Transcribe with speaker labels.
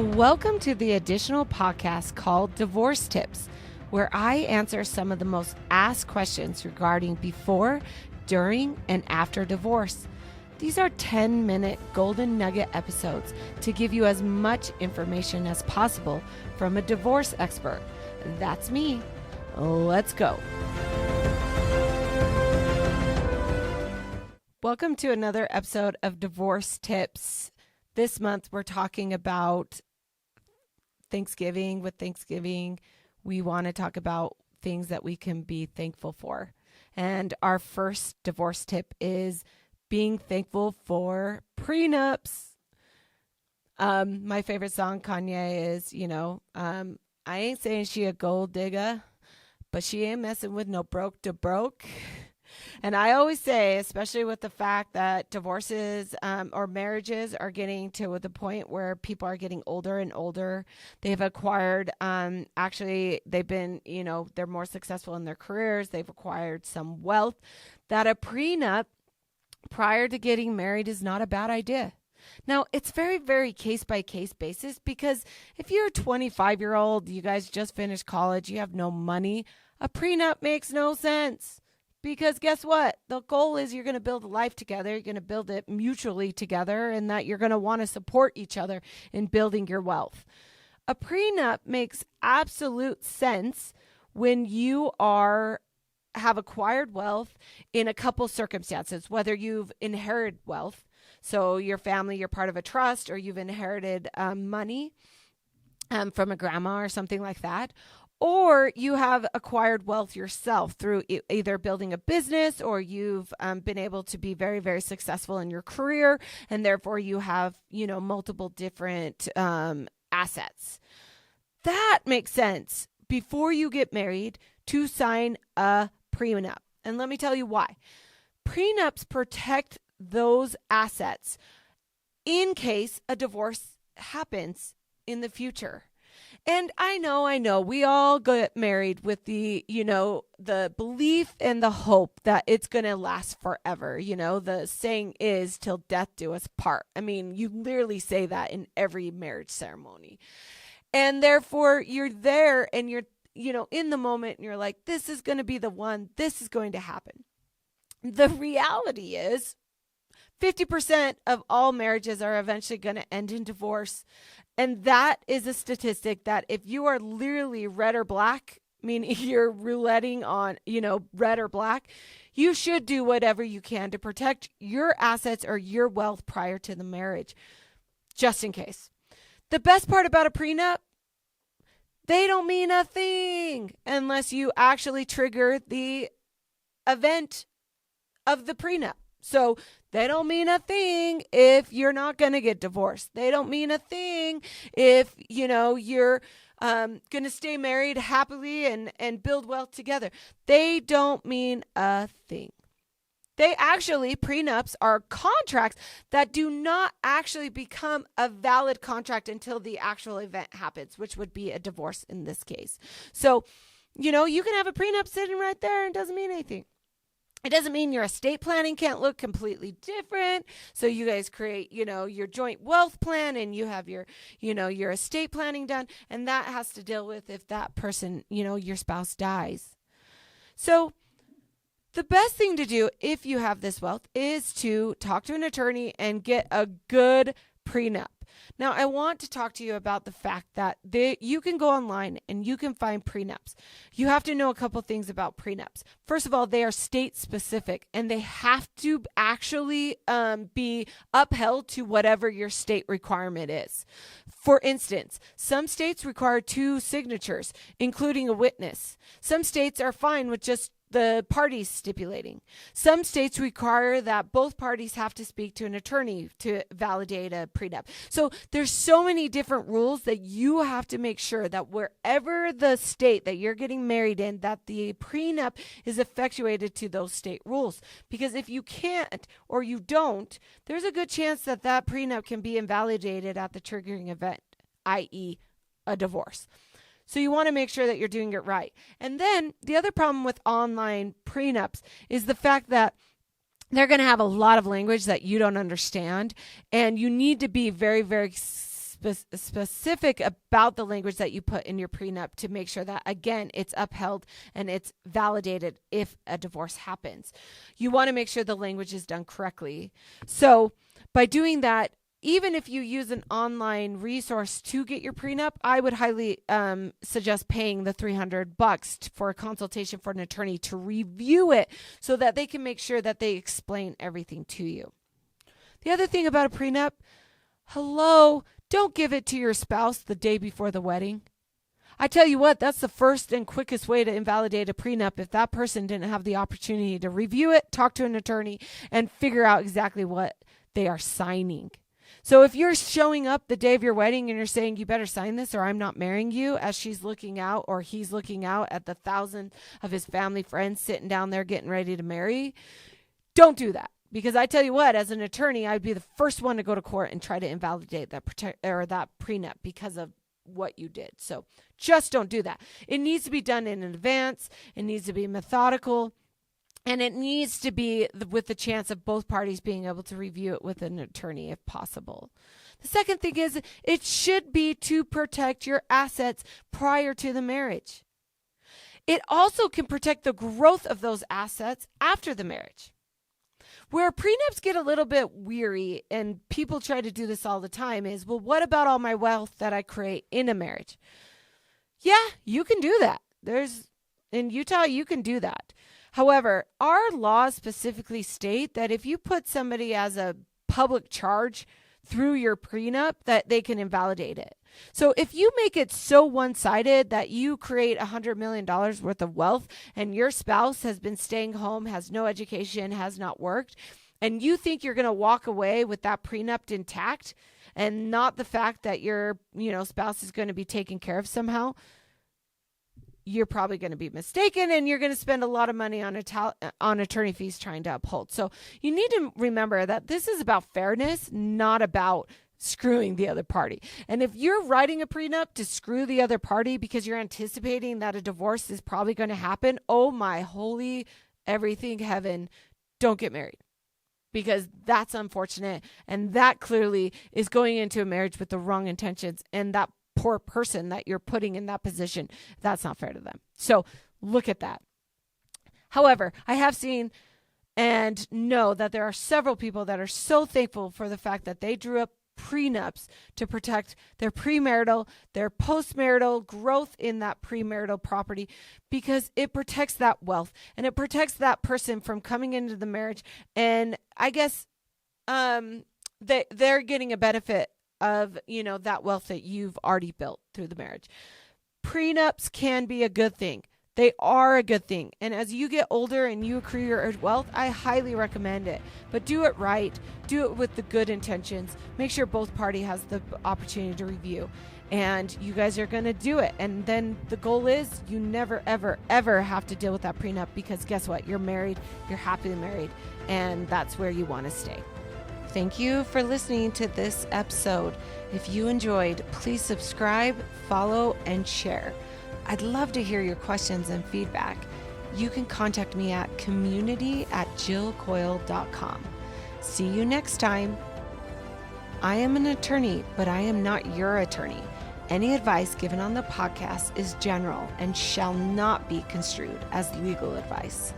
Speaker 1: Welcome to the additional podcast called Divorce Tips, where I answer some of the most asked questions regarding before, during, and after divorce. These are 10-minute golden nugget episodes to give you as much information as possible from a divorce expert. That's me. Let's go. Welcome to another episode of Divorce Tips. This month, we're talking about Thanksgiving. With Thanksgiving, we want to talk about things that we can be thankful for. And our first divorce tip is being thankful for prenups. My favorite song, Kanye, is, I ain't saying she a gold digger, but she ain't messing with no broke to broke. And I always say, especially with the fact that divorces or marriages are getting to the point where people are getting older and older, they've acquired, they've been, they're more successful in their careers. They've acquired some wealth, that a prenup prior to getting married is not a bad idea. Now, it's very, very case-by-case basis, because if you're a 25-year-old, you guys just finished college, you have no money, a prenup makes no sense. Because guess what? The goal is you're going to build a life together. You're going to build it mutually together, and that you're going to want to support each other in building your wealth. A prenup makes absolute sense when you have acquired wealth in a couple circumstances, whether you've inherited wealth, so your family, you're part of a trust, or you've inherited money from a grandma or something like that. Or you have acquired wealth yourself through either building a business, or you've been able to be very, very successful in your career, and therefore you have, multiple different assets. That makes sense before you get married to sign a prenup. And let me tell you why. Prenups protect those assets in case a divorce happens in the future. And I know, we all get married with the belief and the hope that it's going to last forever. The saying is, till death do us part. I mean, you literally say that in every marriage ceremony. And therefore, you're there and you're, in the moment, and you're like, this is going to be the one, this is going to happen. The reality is 50% of all marriages are eventually going to end in divorce. And that is a statistic that if you are literally red or black, meaning you're rouletting on, red or black, you should do whatever you can to protect your assets or your wealth prior to the marriage, just in case. The best part about a prenup, they don't mean a thing unless you actually trigger the event of the prenup. So they don't mean a thing if you're not going to get divorced. They don't mean a thing if, you're going to stay married happily and build wealth together. They don't mean a thing. Prenups are contracts that do not actually become a valid contract until the actual event happens, which would be a divorce in this case. So, you can have a prenup sitting right there and it doesn't mean anything. It doesn't mean your estate planning can't look completely different. So you guys create, your joint wealth plan, and you have your estate planning done. And that has to deal with if that person, your spouse dies. So the best thing to do if you have this wealth is to talk to an attorney and get a good prenup. Now, I want to talk to you about the fact that you can go online and you can find prenups. You have to know a couple things about prenups. First of all, they are state specific, and they have to actually be upheld to whatever your state requirement is. For instance, some states require 2 signatures, including a witness. Some states are fine with just the parties stipulating. Some states require that both parties have to speak to an attorney to validate a prenup. So there's so many different rules that you have to make sure that wherever the state that you're getting married in, that the prenup is effectuated to those state rules. Because if you can't or you don't, there's a good chance that that prenup can be invalidated at the triggering event, i.e. a divorce. So you want to make sure that you're doing it right. And then the other problem with online prenups is the fact that they're going to have a lot of language that you don't understand. And you need to be very, very specific about the language that you put in your prenup to make sure that, again, it's upheld and it's validated if a divorce happens. You want to make sure the language is done correctly. So by doing that, even if you use an online resource to get your prenup, I would highly suggest paying the $300 for a consultation for an attorney to review it so that they can make sure that they explain everything to you. The other thing about a prenup, don't give it to your spouse the day before the wedding. I tell you what, that's the first and quickest way to invalidate a prenup if that person didn't have the opportunity to review it, talk to an attorney, and figure out exactly what they are signing. So if you're showing up the day of your wedding and you're saying, you better sign this or I'm not marrying you, as she's looking out or he's looking out at the 1,000 of his family friends sitting down there getting ready to marry, don't do that. Because I tell you what, as an attorney, I'd be the first one to go to court and try to invalidate that prenup because of what you did. So just don't do that. It needs to be done in advance. It needs to be methodical. And it needs to be with the chance of both parties being able to review it with an attorney if possible. The second thing is it should be to protect your assets prior to the marriage. It also can protect the growth of those assets after the marriage. Where prenups get a little bit weary, and people try to do this all the time, is, well, what about all my wealth that I create in a marriage? Yeah, you can do that. In Utah, you can do that. However, our laws specifically state that if you put somebody as a public charge through your prenup, that they can invalidate it. So if you make it so one-sided that you create $100 million worth of wealth and your spouse has been staying home, has no education, has not worked, and you think you're going to walk away with that prenup intact and not the fact that your spouse is going to be taken care of somehow, you're probably going to be mistaken, and you're going to spend a lot of money on attorney fees trying to uphold. So you need to remember that this is about fairness, not about screwing the other party. And if you're writing a prenup to screw the other party because you're anticipating that a divorce is probably going to happen, oh my holy everything heaven, don't get married. Because that's unfortunate, and that clearly is going into a marriage with the wrong intentions, and that poor person that you're putting in that position, that's not fair to them. So look at that. However, I have seen and know that there are several people that are so thankful for the fact that they drew up prenups to protect their premarital, their postmarital growth in that premarital property, because it protects that wealth and it protects that person from coming into the marriage. And I guess they're getting a benefit of, that wealth that you've already built through the marriage. Prenups can be a good thing. They are a good thing. And as you get older and you accrue your wealth, I highly recommend it. But do it right. Do it with the good intentions. Make sure both parties has the opportunity to review. And you guys are going to do it. And then the goal is you never, ever, ever have to deal with that prenup, because guess what? You're married. You're happily married. And that's where you want to stay. Thank you for listening to this episode. If you enjoyed, please subscribe, follow, and share. I'd love to hear your questions and feedback. You can contact me at community@jillcoil.com. See you next time. I am an attorney, but I am not your attorney. Any advice given on the podcast is general and shall not be construed as legal advice.